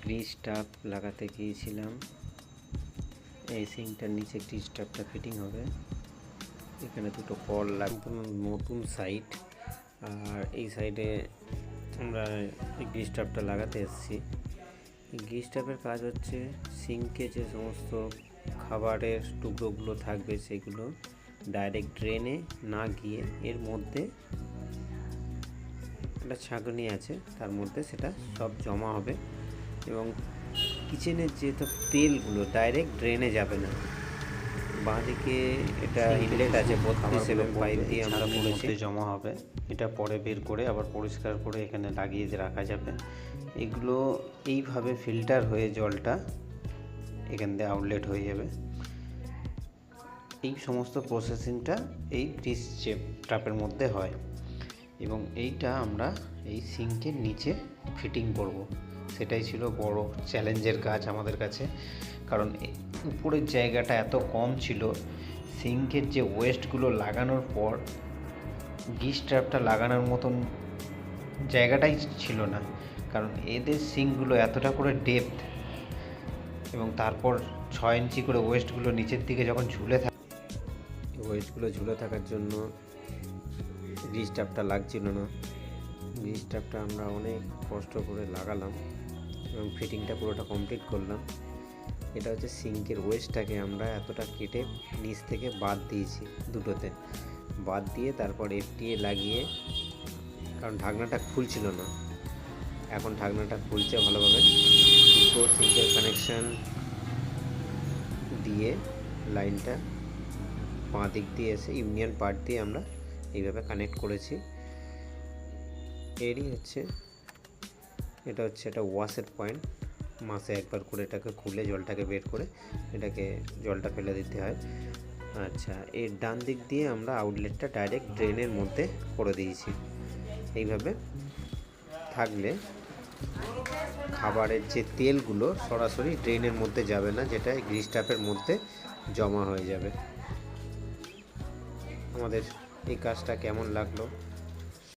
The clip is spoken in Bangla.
গ্রিজ স্টাফ লাগাতে গিয়েছিলাম। এই সিঙ্কটার নিচে গ্রিজ স্টাফটা ফিটিং হবে। এখানে দুটো কল লাগবে, নতুন সাইড। আর এই সাইডে আমরা এই গ্রিজ স্টাফটা লাগাতে এসেছি। এই গ্রিজ স্টাফের কাজ হচ্ছে সিঙ্কে যে সমস্ত খাবারের টুকরোগুলো থাকবে সেগুলো ডাইরেক্ট ড্রেনে না গিয়ে এর মধ্যে একটা ছাঁকনি আছে, তার মধ্যে সেটা সব জমা হবে এবং কিচেনের যে তেলগুলো ডাইরেক্ট ড্রেনে যাবে না। বাঁদিকে এটা ইনলেট আছে, 32 পাইপ দিয়ে আমরা মধ্যে জমা হবে। এটা পরে বের করে আবার পরিষ্কার করে এখানে লাগিয়ে রাখা যাবে। এগুলো এইভাবে ফিল্টার হয়ে জলটা এখান দিয়ে আউটলেট হয়ে যাবে। এই সমস্ত প্রসেসিংটা এই গ্রিজ ট্রাপের মধ্যে হয় এবং এইটা আমরা এই সিঙ্কের নিচে ফিটিং করব। সেটাই ছিল বড় চ্যালেঞ্জের কাজ আমাদের কাছে, কারণ উপরের জায়গাটা এত কম ছিল। সিঙ্কের যে ওয়েস্টগুলো লাগানোর পর গ্রিজ ট্র্যাপটা লাগানোর মতন জায়গাটাই ছিল না, কারণ এদের সিঙ্কগুলো এতটা করে ডেপথ এবং তারপর 6 ইঞ্চি করে ওয়েস্টগুলো নিচের দিকে যখন ঝুলে থাকে, ওয়েস্টগুলো ঝুলে থাকার জন্য গ্রিজ ট্র্যাপটা লাগছিল না। গ্রিজ ট্র্যাপটা আমরা অনেক কষ্ট করে লাগালাম এবং ফিটিংটা পুরোটা কমপ্লিট করলাম। এটা হচ্ছে সিঙ্কের ওয়েস্টটাকে আমরা এতটা কেটে নিচ থেকে বাদ দিয়েছি, দুটোতে বাদ দিয়ে তারপর এফটিএ লাগিয়ে, কারণ ঢাকনাটা খুলছিল না, এখন ঢাকনাটা খুলছে ভালোভাবে। দুটো সিঙ্কের কানেকশান দিয়ে লাইনটা বাঁ দিক দিয়ে এসে ইউনিয়ন পার্ট দিয়ে আমরা এইভাবে কানেক্ট করেছি। এরই হচ্ছে এটা হচ্ছে একটা ওয়াশের পয়েন্ট। মাসে একবার করে এটাকে খুলে জলটাকে বের করে এটাকে জলটা ফেলে দিতে হয়। আচ্ছা, এর ডান দিক দিয়ে আমরা আউটলেটটা ডাইরেক্ট ড্রেনের মধ্যে করে দিয়েছি। এইভাবে থাকলে খাবারের যে তেলগুলো সরাসরি ড্রেনের মধ্যে যাবে না, যেটা গ্রিজ ট্র্যাপের মধ্যে জমা হয়ে যাবে। আমাদের এই কাজটা কেমন লাগলো